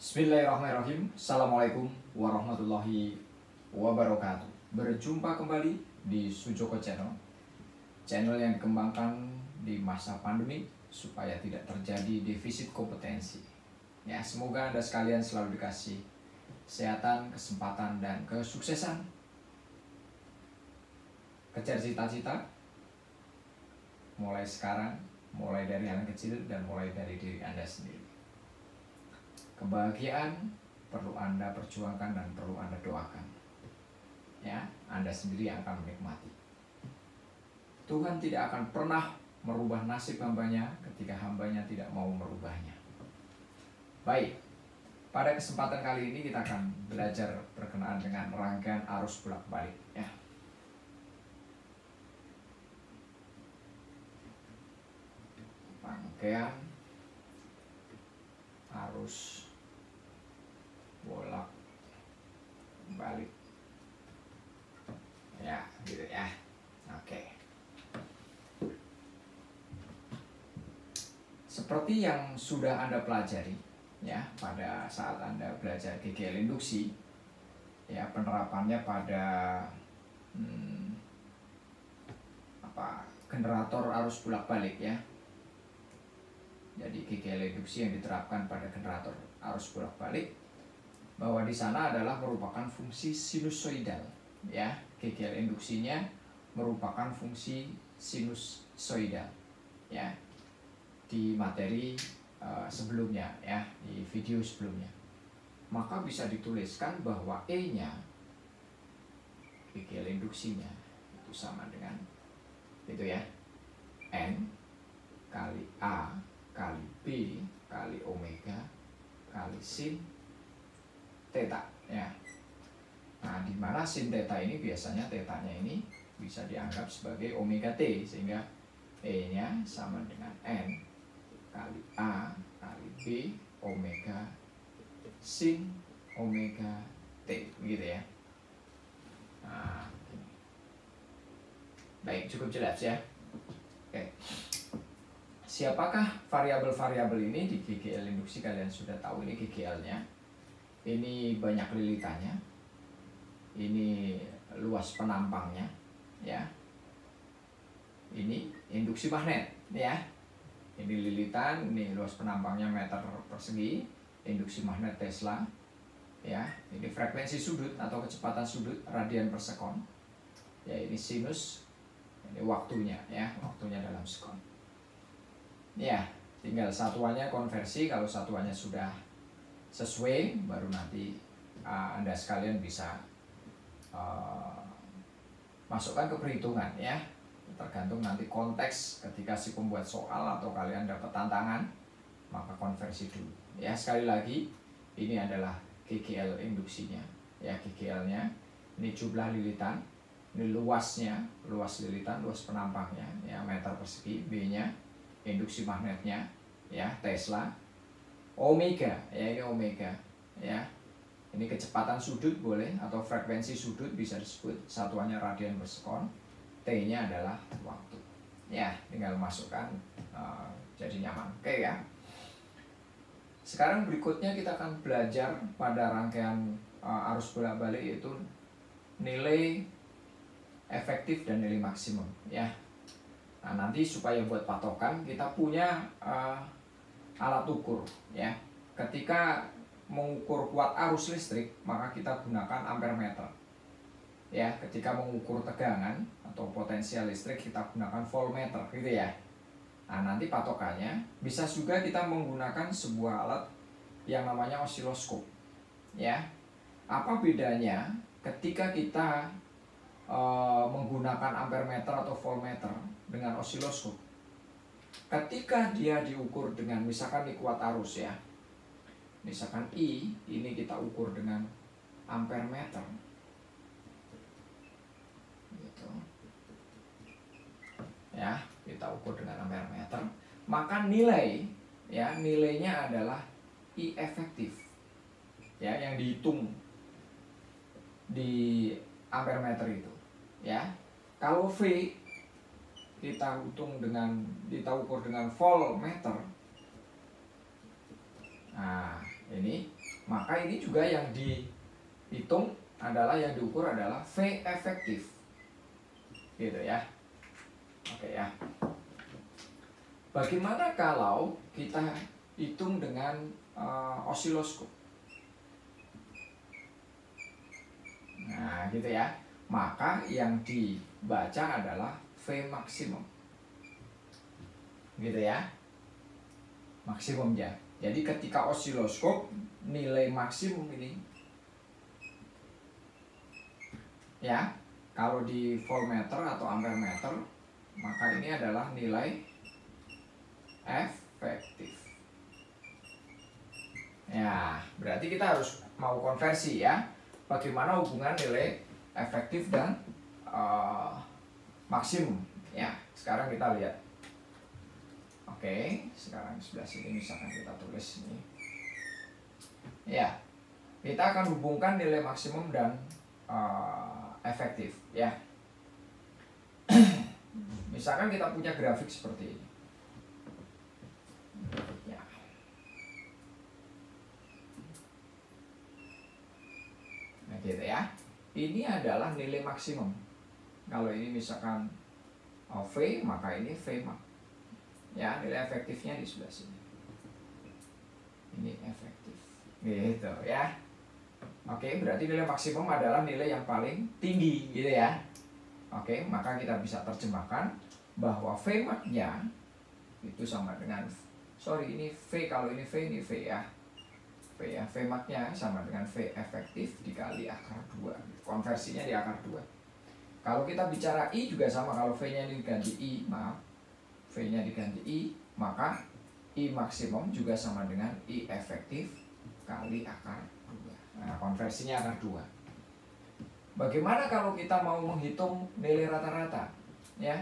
Bismillahirrahmanirrahim. Assalamualaikum warahmatullahi wabarakatuh. Berjumpa kembali di Sujoko Channel, channel yang dikembangkan di masa pandemi supaya tidak terjadi defisit kompetensi. Ya, semoga Anda sekalian selalu dikasih kesehatan, kesempatan, dan kesuksesan. Kejar cita-cita mulai sekarang, mulai dari hal yang kecil dan mulai dari diri Anda sendiri. Kebahagiaan perlu Anda perjuangkan dan perlu Anda doakan. Ya, Anda sendiri yang akan menikmati. Tuhan tidak akan pernah merubah nasib hambanya ketika hambanya tidak mau merubahnya. Baik, pada kesempatan kali ini kita akan belajar berkenaan dengan rangkaian arus bolak-balik. Ya. Rangkaian arus bolak balik, ya gitu ya. Oke, seperti yang sudah Anda pelajari ya pada saat Anda belajar GGL induksi, ya penerapannya pada generator arus bolak balik ya. Jadi GGL induksi yang diterapkan pada generator arus bolak balik, bahwa di sana adalah merupakan fungsi sinusoidal ya. GGL induksinya merupakan fungsi sinusoidal ya, di materi sebelumnya ya, di video sebelumnya. Maka bisa dituliskan bahwa E-nya GGL induksinya itu sama dengan itu ya, N kali A kali B kali omega kali sin theta ya. Nah, di mana sin theta ini biasanya tetanya ini bisa dianggap sebagai omega T, sehingga E-nya sama dengan N kali A kali B omega sin omega T, begitu ya. Nah, baik, cukup jelas ya. Oke. Siapakah variabel-variabel ini di GGL induksi? Kalian sudah tahu ini GGL-nya. Ini banyak lilitannya. Ini luas penampangnya, ya. Ini induksi magnet, ya. Ini lilitan, ini luas penampangnya meter persegi. Induksi magnet Tesla, ya. Ini frekuensi sudut atau kecepatan sudut radian per sekon. Ya, ini sinus. Ini waktunya, ya. Waktunya dalam sekon. Ya, tinggal satuannya konversi. Kalau satuannya sudah sesuai, baru nanti Anda sekalian bisa masukkan ke perhitungan ya. Tergantung nanti konteks ketika si pembuat soal atau kalian dapat tantangan, maka konversi dulu. Ya, sekali lagi ini adalah GGL induksinya. Ya, GGL-nya ini jumlah lilitan, ini luasnya, luas lilitan, luas penampangnya ya, meter persegi. B-nya induksi magnetnya ya, Tesla. Omega ya, ini omega ya, ini kecepatan sudut boleh atau frekuensi sudut bisa disebut, satuannya radian per sekon. T-nya adalah waktu ya, tinggal masukkan jadi nyaman. Oke ya. Sekarang berikutnya kita akan belajar pada rangkaian arus bolak balik, yaitu nilai efektif dan nilai maksimum ya. Nah, nanti supaya buat patokan kita punya alat ukur ya. Ketika mengukur kuat arus listrik, maka kita gunakan ampermeter. Ya, ketika mengukur tegangan atau potensial listrik kita gunakan voltmeter gitu ya. Nah, nanti patokannya bisa juga kita menggunakan sebuah alat yang namanya osiloskop. Ya. Apa bedanya ketika kita menggunakan ampermeter atau voltmeter dengan osiloskop? Ketika dia diukur dengan misalkan di kuat arus ya, misalkan I, ini kita ukur dengan ampermeter gitu ya, kita ukur dengan ampermeter, maka nilai ya, nilainya adalah I efektif ya, yang dihitung di ampermeter itu ya. Kalau V kita ukur dengan voltmeter. Nah, ini maka ini juga yang dihitung adalah, yang diukur adalah V efektif. Gitu ya. Oke ya. Bagaimana kalau kita hitung dengan osiloskop? Nah, gitu ya. Maka yang dibaca adalah V maksimum. Gitu ya. Maksimumnya. Jadi ketika osiloskop nilai maksimum ini ya, kalau di voltmeter atau ampermeter, maka ini adalah nilai efektif. Ya, berarti kita harus mau konversi ya. Bagaimana hubungan nilai efektif dan maksimum? Ya, sekarang kita lihat. Oke, sekarang sebelah sini misalkan kita tulis ini. Ya, kita akan hubungkan nilai maksimum dan efektif ya. Misalkan kita punya grafik seperti ini ya. Nah gitu ya. Ini adalah nilai maksimum. Kalau ini misalkan V, maka ini V max ya. Nilai efektifnya di sebelah sini. Ini efektif gitu ya. Oke, berarti nilai maksimum adalah nilai yang paling tinggi gitu ya. Oke, maka kita bisa terjemahkan bahwa V max-nya itu sama dengan, ini V, kalau ini V, ini V ya. V ya, V max-nya sama dengan V efektif dikali akar 2. Konversinya di akar 2. Kalau kita bicara I juga sama, kalau V-nya diganti I, V-nya diganti I, maka I maksimum juga sama dengan I efektif kali akar 2. Nah, konversinya akar 2. Bagaimana kalau kita mau menghitung nilai rata-rata? Ya,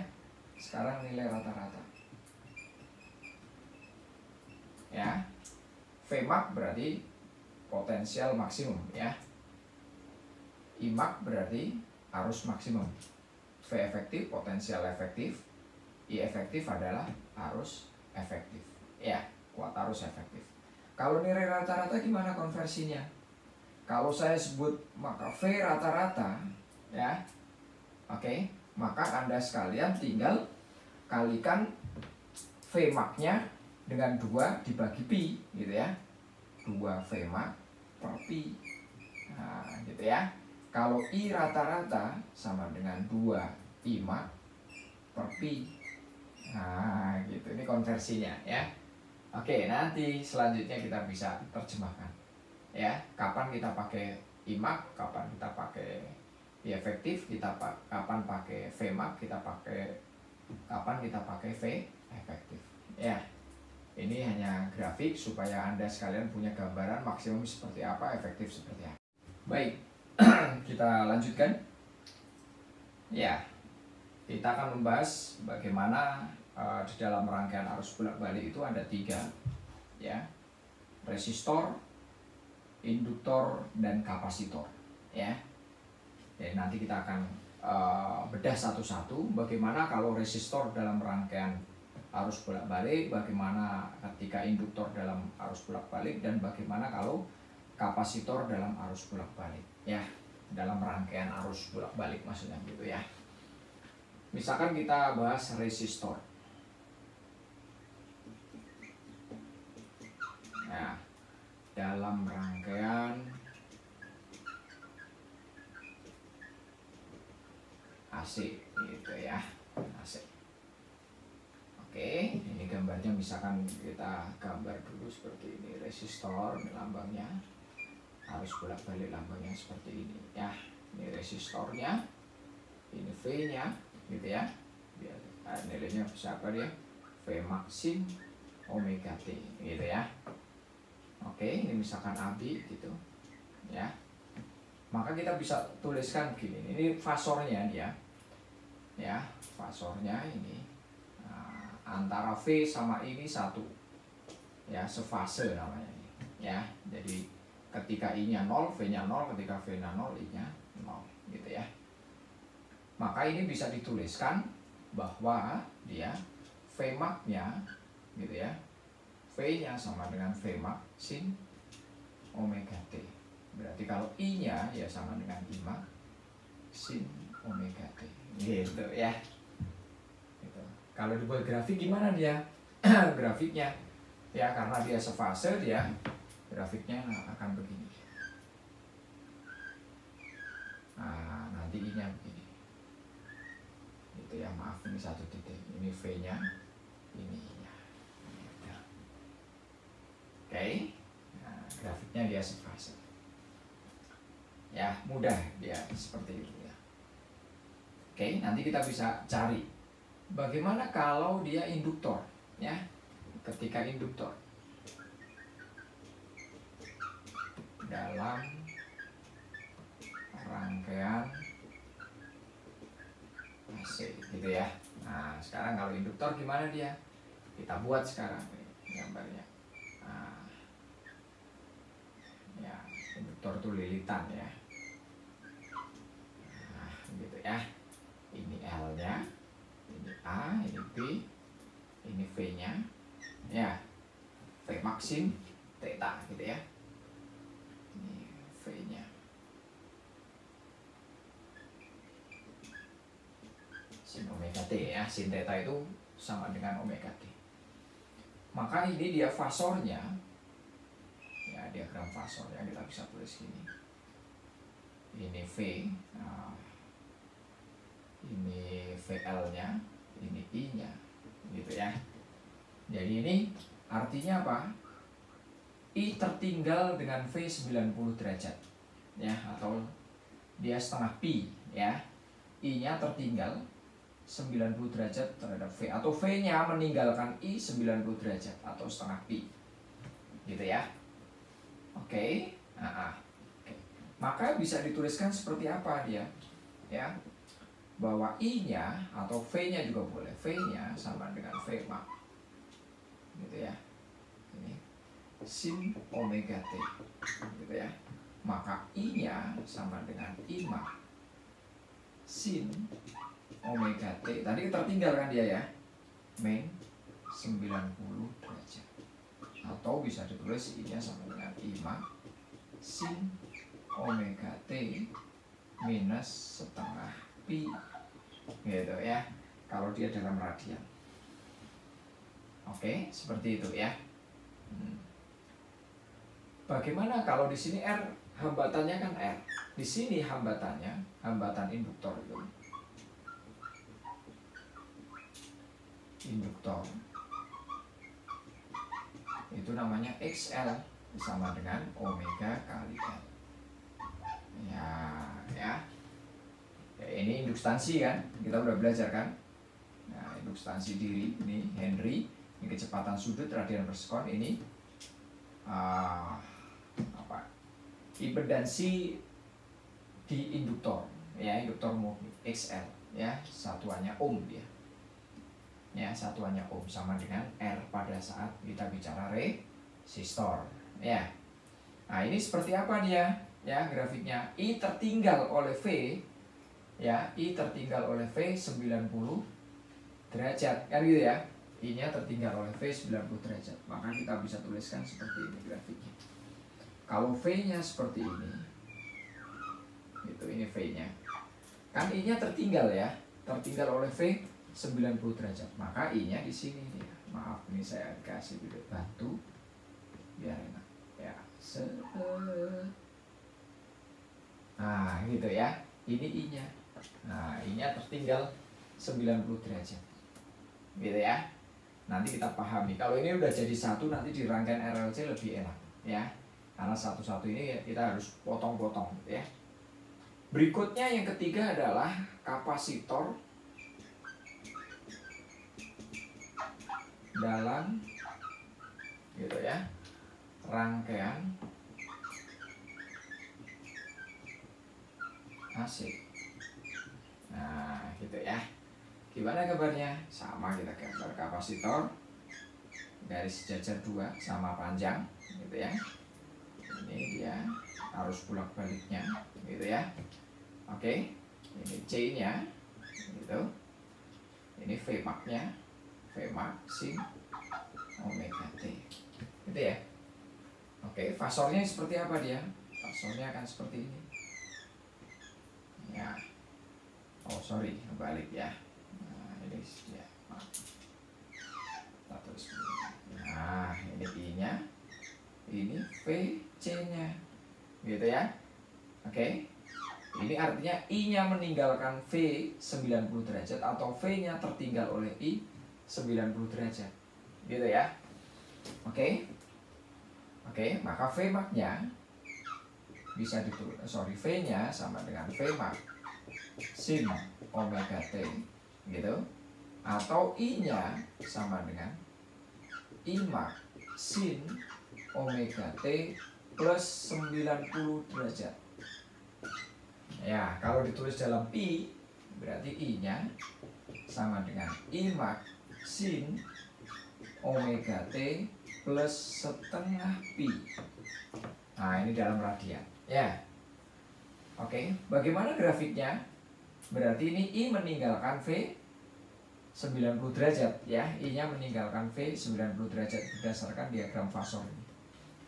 sekarang nilai rata-rata. Ya, V max berarti potensial maksimum ya. I max berarti arus maksimum. V efektif potensial efektif. I efektif adalah arus efektif. Ya, kuat arus efektif. Kalau nilai rata-rata gimana konversinya? Kalau saya sebut maka V rata-rata ya. Oke, maka Anda sekalian tinggal kalikan V max-nya dengan 2 dibagi pi gitu ya. 2 V max per pi. Nah, gitu ya. Kalau I rata-rata sama dengan 2 I max per pi. Nah, gitu. Ini konversinya ya. Oke, nanti selanjutnya kita bisa terjemahkan. Ya, kapan kita pakai I max, kapan kita pakai I efektif, kapan pakai V max, kapan kita pakai V efektif. Ya. Ini hanya grafik supaya Anda sekalian punya gambaran maksimum seperti apa, efektif seperti apa. Baik, kita lanjutkan. Ya, kita akan membahas bagaimana di dalam rangkaian arus bolak-balik itu ada 3 ya. Resistor, induktor, dan kapasitor ya. Jadi nanti kita akan bedah satu-satu bagaimana kalau resistor dalam rangkaian arus bolak-balik, bagaimana ketika induktor dalam arus bolak-balik, dan bagaimana kalau kapasitor dalam arus bolak-balik ya, dalam rangkaian arus bolak-balik maksudnya gitu ya. Misalkan kita bahas resistor. Nah, dalam rangkaian AC gitu ya, AC. Oke, ini gambarnya misalkan kita gambar dulu seperti ini. Resistor, ini lambangnya. Arus bolak-balik lambangnya seperti ini ya. Ini resistornya, ini V-nya gitu ya. Nilainya siapa dia? V maksim omega T gitu ya. Oke, ini misalkan AB gitu ya. Maka kita bisa tuliskan begini. Ini fasornya dia. Ya, fasornya ini. Antara V sama ini satu ya, sefase namanya ini ya. Jadi ketika I-nya 0, V-nya 0, ketika V-nya 0, I-nya 0 gitu ya. Maka ini bisa dituliskan bahwa dia V max-nya gitu ya, V-nya sama dengan V max sin omega T. Berarti kalau I-nya ya sama dengan I max sin omega T. Gitu ya. Gitu. Kalau dibuat grafik gimana dia? Grafiknya ya, karena dia sefase, dia grafiknya akan begini. Nah, nanti I-nya begini. Gitu ya, maaf ini satu titik. Ini V-nya, ini I-nya. Gitu. Oke. Nah, grafiknya dia sefase. Ya, mudah dia seperti itu ya. Oke, nanti kita bisa cari bagaimana kalau dia induktor ya. Ketika induktor dalam rangkaian AC gitu ya. Nah, sekarang kalau induktor gimana dia? Kita buat sekarang gambarnya. Nah, ya, induktor itu lilitan ya. Nah, gitu ya. Ini L-nya, ini A, ini B, ini V-nya. Ya, V maksim theta gitu ya. Ini V-nya. Sin omega T ya, sin theta itu sama dengan omega T. Maka ini dia fasornya. Ya, diagram fasornya kita bisa tulis gini. Ini V. Nah, ini VL-nya, ini I-nya. Gitu ya. Jadi ini artinya apa? I tertinggal dengan V 90 derajat ya, atau dia setengah pi ya. I-nya tertinggal 90 derajat terhadap V, atau V-nya meninggalkan I 90 derajat atau setengah pi. Gitu ya. Oke. Oke. Maka bisa dituliskan seperti apa dia? Ya. Bahwa I-nya atau V-nya juga boleh. V-nya sama dengan V max. Gitu ya. Ini sin omega T. Gitu ya. Maka I-nya sama dengan I max sin omega T. Tadi tertinggal kan dia ya. Min 90 derajat. Atau bisa ditulis I-nya sama dengan I max sin omega T minus setengah pi. Gitu ya. Kalau dia dalam radian. Oke, seperti itu ya. Bagaimana kalau di sini R, hambatannya kan R. Di sini hambatannya, hambatan induktor itu. Induktor itu namanya XL sama dengan omega kali L. Ya. Ini indukstansi kan, kita udah belajar kan. Nah, indukstansi diri ini Henry. Ini kecepatan sudut radian per sekon, ini impedansi di induktor ya, induktor murni XL ya, satuannya ohm dia ya, satuannya ohm sama dengan R pada saat kita bicara resistor ya. Nah, ini seperti apa dia ya grafiknya? I tertinggal oleh V ya, I tertinggal oleh V 90 derajat kan gitu ya. I-nya tertinggal oleh V 90 derajat. Maka kita bisa tuliskan seperti ini grafiknya. Kalau V-nya seperti ini, gitu, ini V-nya. Kan I-nya tertinggal ya, tertinggal oleh V 90 derajat. Maka I-nya di sini nih. Maaf, ini saya kasih dulu batu biar enak. Ya, nah, gitu ya. Ini I-nya. Nah, I-nya tertinggal 90 derajat. Gitu ya. Nanti kita pahami. Kalau ini udah jadi satu, nanti di rangkaian RLC lebih enak ya. Karena satu-satu ini kita harus potong-potong gitu ya. Berikutnya yang ketiga adalah kapasitor dalam gitu ya, rangkaian AC. Nah, gitu ya. Gimana gambarnya? Sama, kita gambar kapasitor garis sejajar 2 sama panjang gitu ya. Ini dia arus bolak baliknya gitu ya. Oke, ini C-nya gitu. Ini V max-nya, V max sin omega T. Gitu ya. Oke, fasornya seperti apa dia? Fasornya akan seperti ini. Ya. Oh, sorry, balik ya. Nah, ini ya. Maaf. Kita tulis begini. Nah, ini I-nya. Ini VC-nya. Gitu ya. Oke. Ini artinya I-nya meninggalkan V 90 derajat atau V-nya tertinggal oleh I 90 derajat. Gitu ya. Oke. Oke, maka Vmax-nya bisa ditulis, V-nya sama dengan Vmax sin omega T gitu. Atau I-nya sama dengan Imax sin omega T plus 90 derajat. Ya, kalau ditulis dalam Pi, berarti I-nya sama dengan Imax sin omega T plus setengah Pi. Nah, ini dalam radian. Ya. Oke, bagaimana grafiknya? Berarti ini I meninggalkan V 90 derajat ya. I-nya meninggalkan V 90 derajat berdasarkan diagram fasor ini.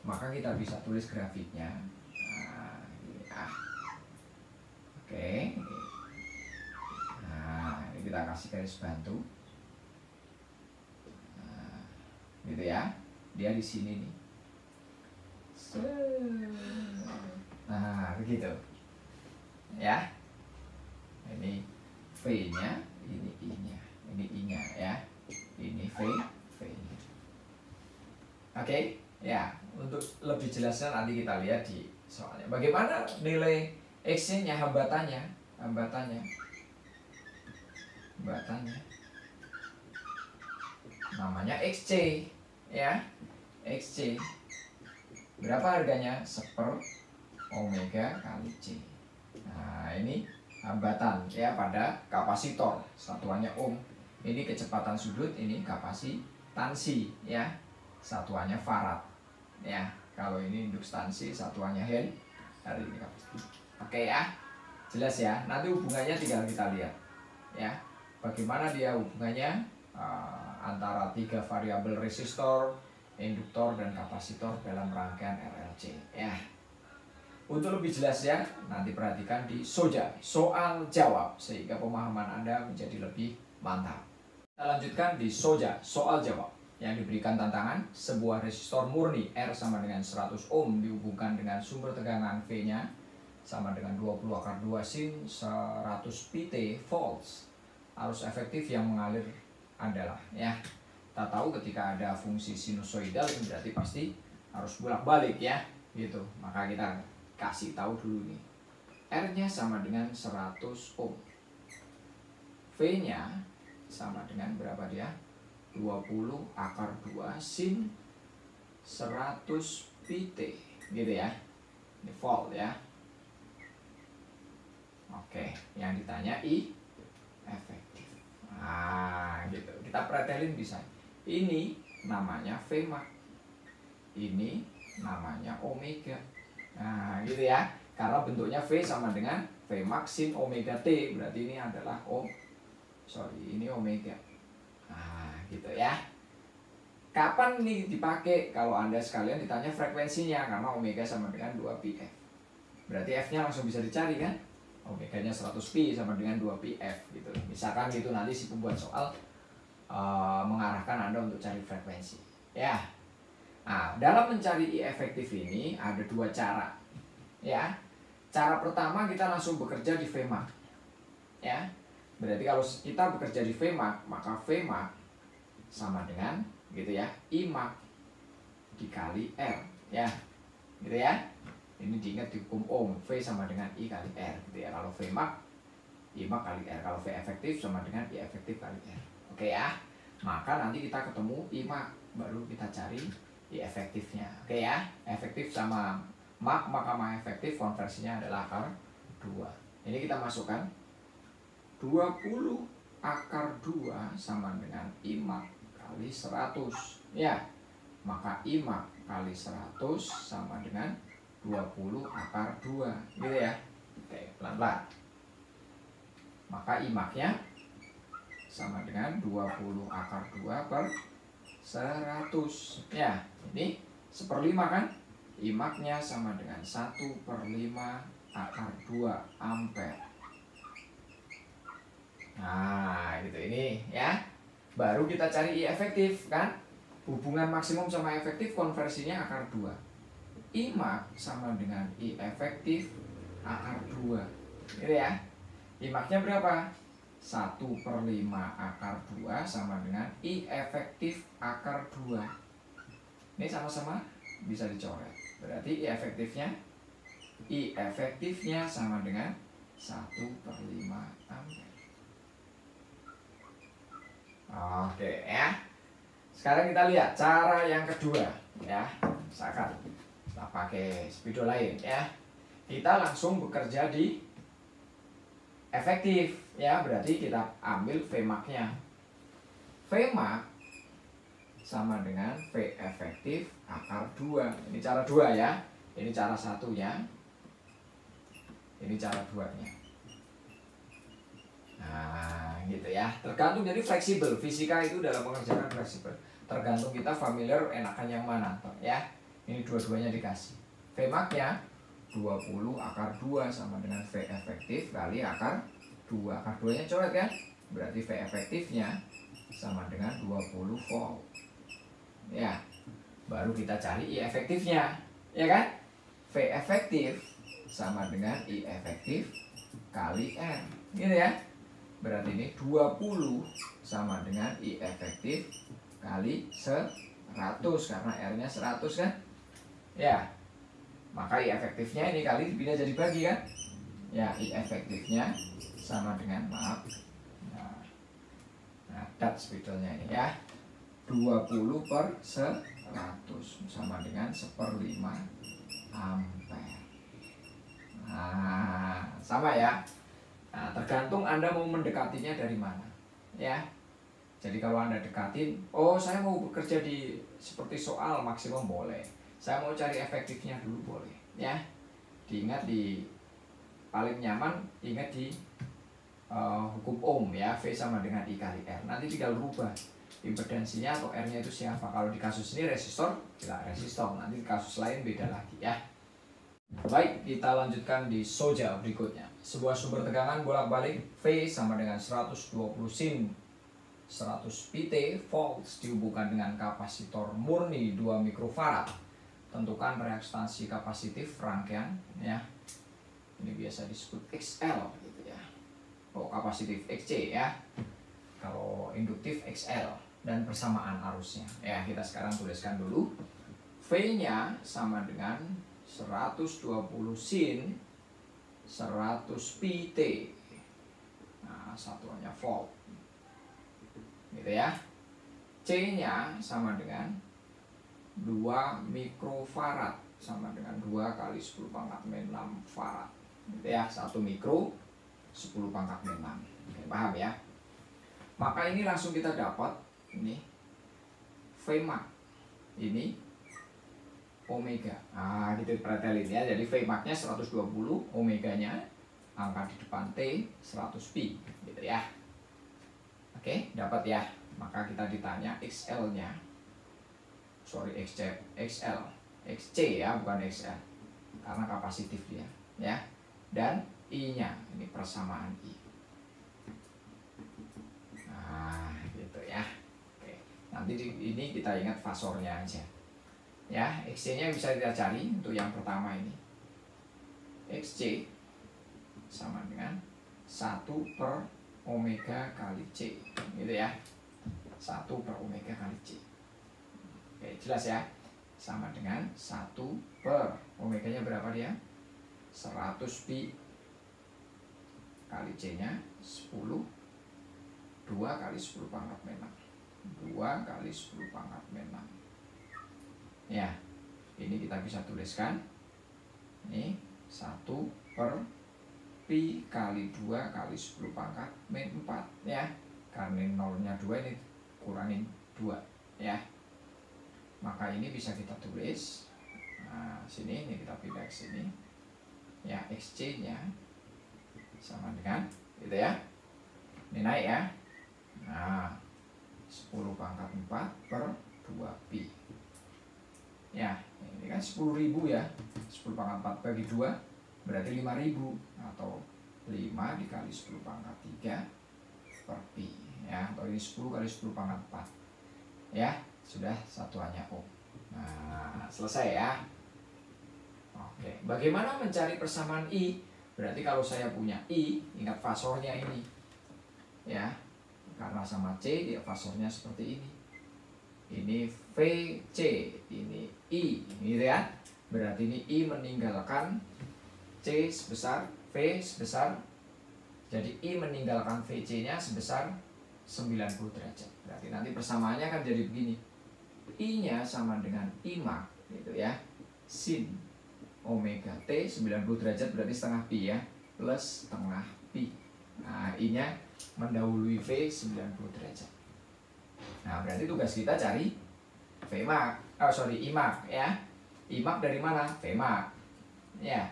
Maka kita bisa tulis grafiknya. Nah, ini Oke. Nah, ini kita kasih garis bantu. Nah, gitu ya. Dia di sini nih. Nah, begitu. Ya. Ini V-nya, ini I-nya. Ini I-nya ya. Ini V-nya. Oke, ya. Untuk lebih jelasnya nanti kita lihat di soalnya. Bagaimana nilai X-nya, hambatannya namanya XC ya. XC berapa harganya? 1/omega kali C. Nah, ini hambatan ya pada kapasitor, satuannya ohm. Ini kecepatan sudut, ini kapasitansi ya, satuannya farad ya. Kalau ini induktansi, satuannya Henry. Ini kapasitor. Oke ya, jelas ya. Nanti hubungannya tinggal kita lihat ya. Bagaimana dia hubungannya antara 3 variabel resistor, induktor, dan kapasitor dalam rangkaian RLC ya. Untuk lebih jelas ya, nanti perhatikan di SOJA, soal jawab, sehingga pemahaman Anda menjadi lebih mantap. Kita lanjutkan di SOJA, soal jawab, yang diberikan tantangan sebuah resistor murni R sama dengan 100 ohm dihubungkan dengan sumber tegangan V-nya sama dengan 20/2 sin 100 pt volts. Arus efektif yang mengalir adalah ya. Kita tahu ketika ada fungsi sinusoidal ini berarti pasti harus bolak-balik ya, gitu. Maka kita kasih tahu dulu nih. R-nya sama dengan 100 ohm. V-nya sama dengan berapa dia? 20/2 sin 100 pt, gitu ya. Ini volt ya. Oke, yang ditanya I efektif. Nah, gitu. Kita pretelin bisa. Ini namanya Vmax. Ini namanya omega. Nah, gitu ya. Karena bentuknya V sama dengan Vmax sin omega T. Berarti ini adalah ini omega. Nah, gitu ya. Kapan nih dipakai? Kalau Anda sekalian ditanya frekuensinya, karena omega sama dengan 2πf. Berarti F-nya langsung bisa dicari kan? Omeganya 100pi sama dengan 2πf gitu. Misalkan gitu, nanti si pembuat soal mengarahkan Anda untuk cari frekuensi. Ya. Nah, dalam mencari I efektif ini ada 2 cara. Ya. Cara pertama kita langsung bekerja di Vmax. Ya. Berarti kalau kita bekerja di Vmax, maka Vmax sama dengan gitu ya, Imax dikali R ya. Gitu ya. Ini diingat di hukum Ohm, V sama dengan I kali R gitu ya. Kalau Vmax, Imax kali R. Kalau V efektif sama dengan I efektif kali R. Oke ya. Maka nanti kita ketemu Imax, baru kita cari I efektifnya. Oke ya. Efektif sama Mach, maka Mach efektif konversinya adalah akar 2. Ini kita masukkan 20/2 sama dengan Imax kali 100 ya. Maka Imax kali 100 sama dengan 20/2 gitu ya. Oke, pelan-pelan. Maka Imax-nya sama dengan 20/2 per 100 ya. Ini 1/5 kan? I-max-nya sama dengan 1/5 akar 2 ampere. Nah, gitu ini ya. Baru kita cari I efektif kan. Hubungan maksimum sama efektif konversinya akar 2. I-max sama dengan I efektif akar 2. Gitu ya. I-max-nya berapa? 1/5 akar 2 sama dengan I efektif akar 2. Ini sama-sama bisa dicoret. Berarti I efektifnya sama dengan 1/5 ampere. Oke ya. Sekarang kita lihat cara yang kedua ya. Misalkan kita pakai spidol lain ya. Kita langsung bekerja di efektif ya, berarti kita ambil Vmax-nya. Vmax sama dengan V efektif akar 2. Ini cara 2 ya. Ini cara 1 ya. Ini cara 2-nya. Nah, gitu ya. Tergantung, jadi fleksibel. Fisika itu dalam pengerjaan fleksibel. Tergantung kita familiar enakan yang mana ya. Ini dua-duanya dikasih. Vmax-nya 20 akar 2 sama dengan V efektif kali akar 2. Akar 2-nya coret kan? Berarti V efektifnya sama dengan 20 volt. Ya. Baru kita cari I efektifnya. Ya kan? V efektif sama dengan I efektif kali R. Gitu ya. Berarti ini 20 sama dengan I efektif kali 100 karena R-nya 100 kan? Ya. Maka I efektifnya ini kali dipindah jadi bagi kan? Ya, I efektifnya sama dengan, maaf. Nah, dat spidolnya ini ya. 20/100 sama dengan 1/5 ampere. Nah, sama ya. Nah, tergantung Anda mau mendekatinya dari mana. Ya. Jadi kalau Anda dekatin, oh saya mau bekerja di seperti soal maksimum boleh. Saya mau cari efektifnya dulu boleh, ya. Diingat di paling nyaman, ingat di hukum Ohm ya, V sama dengan I kali R. Nanti tinggal rubah impedansinya atau R-nya itu siapa. Kalau di kasus ini resistor, tidak resistor. Nanti di kasus lain beda lagi ya. Baik, kita lanjutkan di soja berikutnya. Sebuah sumber tegangan bolak-balik V sama dengan 120 sin 100 pt volts dihubungkan dengan kapasitor murni 2 mikrofarad. Tentukan reaktansi kapasitif rangkaian ya. Ini biasa disebut XL gitu ya. Oh, kapasitif XC ya. Kalau induktif XL dan persamaan arusnya. Ya, kita sekarang tuliskan dulu. V-nya sama dengan 120 sin 100 pt. Nah, satuannya volt. Gitu ya. C-nya sama dengan 2 mikrofarad sama dengan 2 kali 10 pangkat min 6 farad. Gitu ya, 1 mikro 10 pangkat min 6. Oke, paham ya? Maka ini langsung kita dapat ini Vmax. Ini omega. Nah, gitu pretelin ya. Jadi Vmax-nya 120, omeganya angka di depan T 100 pi gitu ya. Oke, dapat ya. Maka kita ditanya XL-nya. Sorry, XC ya, bukan XL. Karena kapasitif dia, ya. Dan I-nya, ini persamaan I. Nah, gitu ya. Oke. Nanti ini kita ingat fasornya aja. Ya, XC-nya bisa kita cari untuk yang pertama ini. XC sama dengan 1/omega kali C. Gitu ya. 1/omega kali C. Oke, jelas ya. Sama dengan 1/omeganya berapa dia? 100 pi kali C-nya 10. 2 kali 10 pangkat min 6. 2 kali 10 pangkat min 6. Ya, ini kita bisa tuliskan. Ini 1/pi kali 2 kali 10 pangkat min 4 ya. Karena nolnya 2 ini kurangin 2 ya. Maka ini bisa kita tulis. Nah, sini ini kita pindah ke sini. Ya, XC-nya sama dengan gitu ya. Ini naik ya. Nah, 10 pangkat 4/2 pi. Ya, Ini kan 10.000 ya. 10 pangkat 4 bagi 2 berarti 5.000, atau 5 dikali 10 pangkat 3 per pi ya, atau ini 10 kali 10 pangkat 4 ya, sudah satuannya ohm. Nah, selesai ya. Oke, bagaimana mencari persamaan I? Berarti kalau saya punya I, ingat fasornya ini ya, karena sama C dia fasornya seperti ini. Ini VC, ini I, gitu ya. Berarti ini I meninggalkan C sebesar V sebesar, jadi I meninggalkan VC-nya sebesar 90 derajat. Berarti nanti persamaannya akan jadi begini. I-nya sama dengan I mak, gitu ya. Sin omega T 90 derajat berarti setengah pi ya, plus setengah pi. Nah, I-nya mendahului V 90 derajat. Nah, berarti tugas kita cari I mak ya. I mak dari mana? V mak. Ya.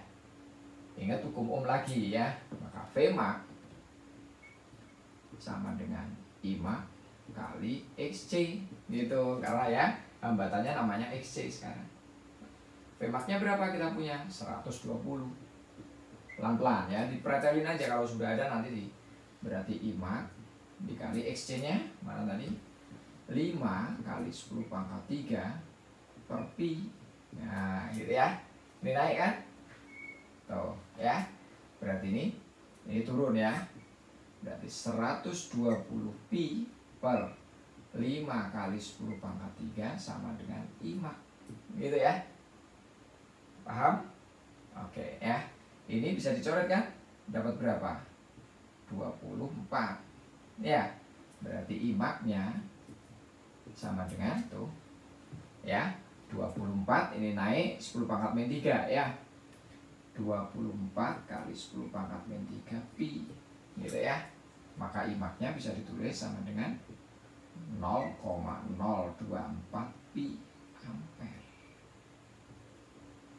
Ingat hukum ohm lagi ya. Maka V mak sama dengan I mak kali XC gitu. Karena ya hambatannya namanya XC sekarang. V mak-nya berapa kita punya? 120. Pelan-pelan ya, dipretelin aja kalau sudah ada nanti di. Berarti I mak dikali XC-nya mana tadi? 5 kali 10 pangkat 3 per pi. Nah, gitu ya. Ini naik kan? Tuh, ya. Berarti ini turun ya. Berarti 120 pi per 5 kali 10 pangkat 3 sama dengan I mak. Gitu ya. Paham? Oke ya. Ini bisa dicoret kan? Dapat berapa? 24. Ya. Berarti I mak-nya sama dengan tuh ya, 24 ini naik 10 pangkat min 3 ya. 24 kali 10 pangkat min 3 pi gitu ya. Maka I mak-nya bisa ditulis sama dengan 0,024 pi ampere.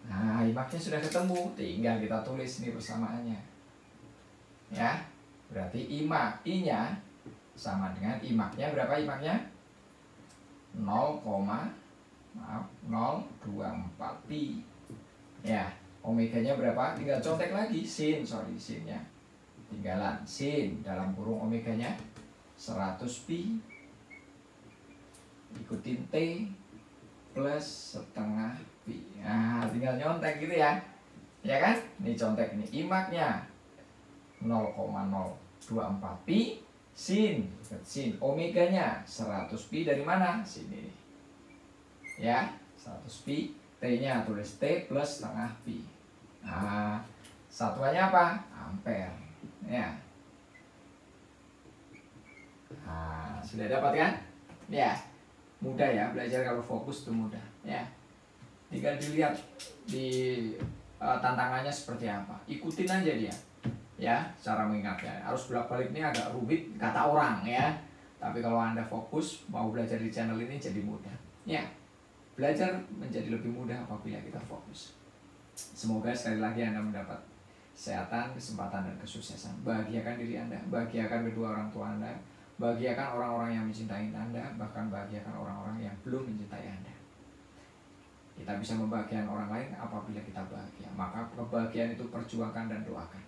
Nah, I mak-nya sudah ketemu, tinggal kita tulis nih persamaannya ya. Berarti I-nya sama dengan I mak-nya berapa? I mak-nya 0,024 pi ya. Omeganya berapa? Tinggal contek lagi sinnya tinggalan sin dalam kurung omeganya 100 pi ikutin T plus setengah pi. Nah, tinggal nyontek gitu ya. Ya kan? Ini contek ini I mak-nya 0,024 pi sin omeganya 100 pi dari mana? Sini ya, 100 pi, T-nya tulis T plus setengah pi. Nah, satuannya apa? Ampere ya. Nah, sudah dapat kan? Ya, mudah ya, belajar kalau fokus itu mudah ya. Tinggal dilihat di tantangannya seperti apa, ikutin aja dia ya. Cara mengingatnya harus bolak-balik, ini agak rumit kata orang ya, tapi kalau Anda fokus mau belajar di channel ini jadi mudah ya. Belajar menjadi lebih mudah apabila kita fokus. Semoga sekali lagi Anda mendapat kesehatan, kesempatan, dan kesuksesan. Bahagiakan diri Anda, bahagiakan kedua orang tua Anda, bahagiakan orang-orang yang mencintai Anda, bahkan bahagiakan orang-orang yang belum mencintai Anda. Kita bisa membahagiakan orang lain apabila kita bahagia. Maka kebahagiaan itu perjuangkan dan doakan.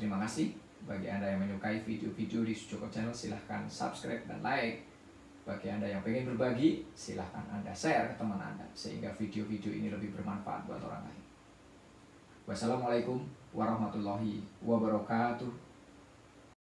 Terima kasih. Bagi Anda yang menyukai video-video di Sujoko Channel, silahkan subscribe dan like. Bagi Anda yang pengen berbagi, silahkan Anda share ke teman Anda, sehingga video-video ini lebih bermanfaat buat orang lain. Wassalamualaikum warahmatullahi wabarakatuh.